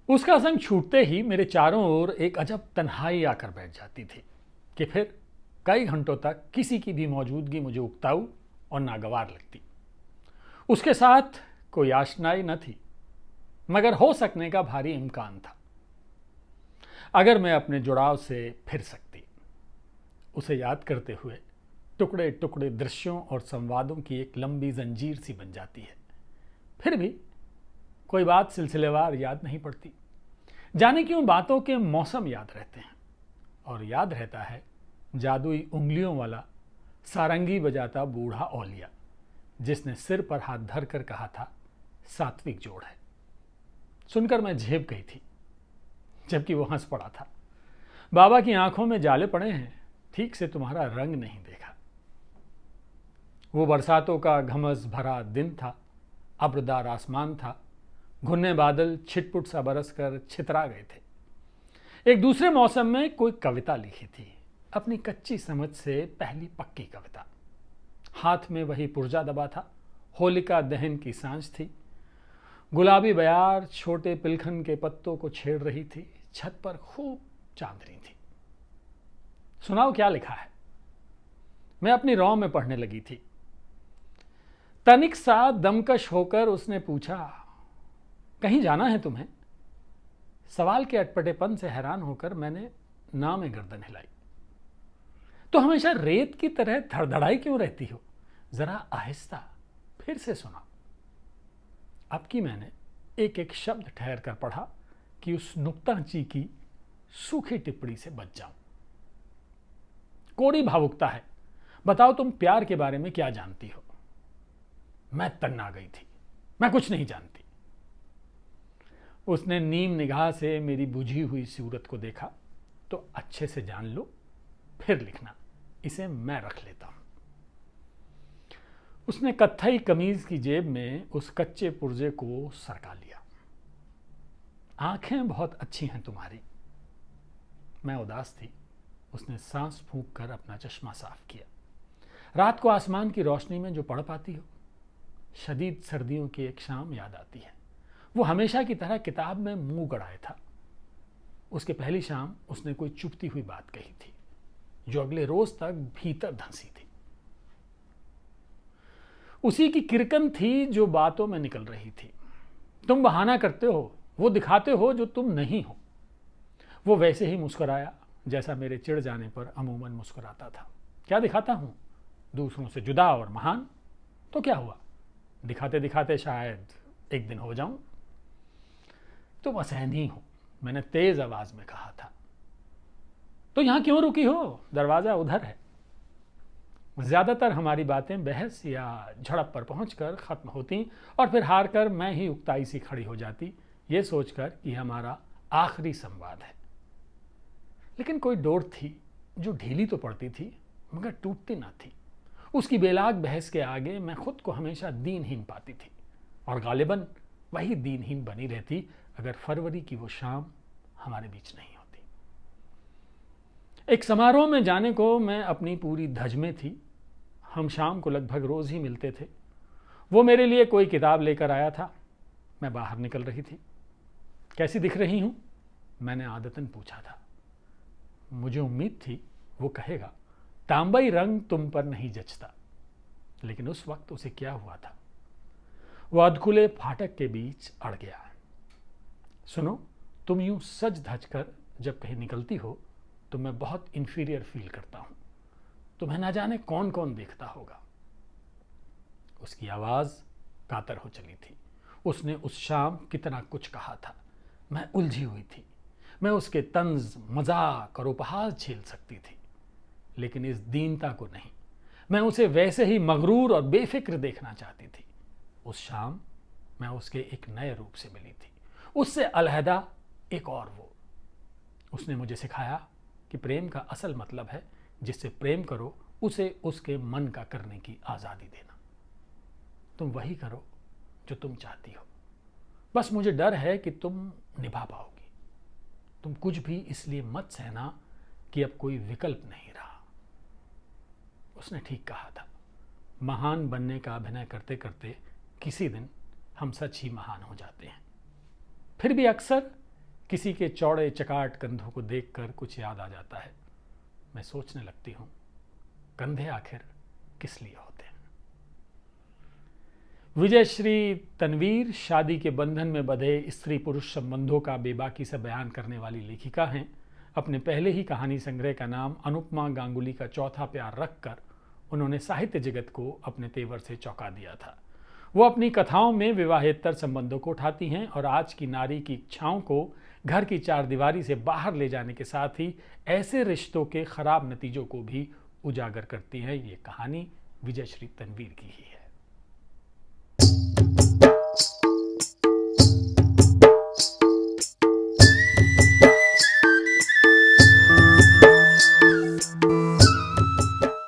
उसका संग छूटते ही मेरे चारों ओर एक अजब तन्हाई आकर बैठ जाती थी कि फिर कई घंटों तक किसी की भी मौजूदगी मुझे उकताऊ और नागवार लगती। उसके साथ कोई आशनाई न थी, मगर हो सकने का भारी इम्कान था। अगर मैं अपने जुड़ाव से फिर सकती। उसे याद करते हुए टुकड़े टुकड़े दृश्यों और संवादों की एक लंबी जंजीर सी बन जाती है। फिर भी कोई बात सिलसिलेवार याद नहीं पड़ती। जाने क्यों बातों के मौसम याद रहते हैं, और याद रहता है जादुई उंगलियों वाला सारंगी बजाता बूढ़ा औलिया जिसने सिर पर हाथ धर कर कहा था, सात्विक जोड़ है। सुनकर मैं झेप गई थी, जबकि वो हंस पड़ा था। बाबा की आंखों में जाले पड़े हैं, ठीक से तुम्हारा रंग नहीं देखा। वो बरसातों का घमस भरा दिन था, अब्रदार आसमान था, घुन्ने बादल छिटपुट सा बरस कर छितरा गए थे। एक दूसरे मौसम में कोई कविता लिखी थी, अपनी कच्ची समझ से पहली पक्की कविता। हाथ में वही पुर्जा दबा था, होलिका दहन की सांझ थी। गुलाबी बयार छोटे पिलखन के पत्तों को छेड़ रही थी। छत पर खूब चांदनी थी। सुनाओ क्या लिखा है। मैं अपनी रौ में पढ़ने लगी थी। तनिक सा दमकश होकर उसने पूछा, कहीं जाना है तुम्हें? सवाल के अटपटेपन से हैरान होकर मैंने ना में गर्दन हिलाई। तो हमेशा रेत की तरह धड़धड़ाई क्यों रहती हो? जरा आहिस्ता फिर से सुना। अब की मैंने एक एक शब्द ठहर कर पढ़ा कि उस नुक्ताची की सूखी टिप्पणी से बच जाऊं। कोड़ी भावुकता है। बताओ तुम प्यार के बारे में क्या जानती हो? मैं तन्ना गई थी। मैं कुछ नहीं जानती। उसने नीम निगाह से मेरी बुझी हुई सूरत को देखा। तो अच्छे से जान लो, फिर लिखना, इसे मैं रख लेता हूं। उसने कत्थई कमीज की जेब में उस कच्चे पुर्जे को सरका लिया। आंखें बहुत अच्छी हैं तुम्हारी। मैं उदास थी। उसने सांस फूंक कर अपना चश्मा साफ किया। रात को आसमान की रोशनी में जो पढ़ पाती हो, शदीद सर्दियों की एक शाम याद आती है। वो हमेशा की तरह किताब में मुंह गड़ाए था। उसके पहली शाम उसने कोई चुभती हुई बात कही थी, जो अगले रोज तक भीतर धंसी थी। उसी की किरकन थी जो बातों में निकल रही थी। तुम बहाना करते हो, वो दिखाते हो जो तुम नहीं हो। वो वैसे ही मुस्कुराया जैसा मेरे चिढ़ जाने पर अमूमन मुस्कुराता था। क्या दिखाता हूं? दूसरों से जुदा और महान। तो क्या हुआ? दिखाते दिखाते शायद एक दिन हो जाऊं। तुम असहनीय हो, मैंने तेज आवाज में कहा था। तो यहां क्यों रुकी हो? दरवाजा उधर है। ज्यादातर हमारी बातें बहस या झड़प पर पहुंचकर खत्म होती और फिर हार कर मैं ही उकताई सी खड़ी हो जाती, ये सोचकर कि हमारा आखिरी संवाद है। लेकिन कोई डोर थी जो ढीली तो पड़ती थी मगर टूटती ना थी। उसकी बेलाग बहस के आगे मैं खुद को हमेशा दीनहीन पाती थी, और गालिबन वही दीनहीन बनी रहती अगर फरवरी की वो शाम हमारे बीच नहीं होती। एक समारोह में जाने को मैं अपनी पूरी धज में थी। हम शाम को लगभग रोज ही मिलते थे। वो मेरे लिए कोई किताब लेकर आया था। मैं बाहर निकल रही थी। कैसी दिख रही हूं? मैंने आदतन पूछा था। मुझे उम्मीद थी वो कहेगा, तांबई रंग तुम पर नहीं जचता। लेकिन उस वक्त उसे क्या हुआ था? वो अधखुले फाटक के बीच अड़ गया। सुनो, तुम यूं सज धज कर जब कहीं निकलती हो तो मैं बहुत इंफीरियर फील करता हूं। तुम्हें ना जाने कौन कौन देखता होगा। उसकी आवाज कातर हो चली थी। उसने उस शाम कितना कुछ कहा था। मैं उलझी हुई थी। मैं उसके तंज, मजाक और उपहास झेल सकती थी, लेकिन इस दीनता को नहीं। मैं उसे वैसे ही मगरूर और बेफिक्र देखना चाहती थी। उस शाम मैं उसके एक नए रूप से मिली थी, उससे अलहदा एक और वो। उसने मुझे सिखाया कि प्रेम का असल मतलब है जिससे प्रेम करो उसे उसके मन का करने की आज़ादी देना। तुम वही करो जो तुम चाहती हो। बस मुझे डर है कि तुम निभा पाओगी। तुम कुछ भी इसलिए मत सहना कि अब कोई विकल्प नहीं रहा। उसने ठीक कहा था। महान बनने का अभिनय करते करते किसी दिन हम सच ही महान हो जाते हैं। फिर भी अक्सर किसी के चौड़े चकाट कंधों को देखकर कुछ याद आ जाता है। मैं सोचने लगती हूँ, कंधे आखिर किस लिए होते हैं। विजयश्री तनवीर शादी के बंधन में बंधे स्त्री पुरुष संबंधों का बेबाकी से बयान करने वाली लेखिका हैं। अपने पहले ही कहानी संग्रह का नाम अनुपमा गांगुली का चौथा प्यार रखकर उन्होंने साहित्य जगत को अपने तेवर से चौंका दिया था। वो अपनी कथाओं में विवाहेतर संबंधों को उठाती हैं और आज की नारी की इच्छाओं को घर की चारदीवारी से बाहर ले जाने के साथ ही ऐसे रिश्तों के खराब नतीजों को भी उजागर करती हैं। ये कहानी विजयश्री तनवीर की ही है।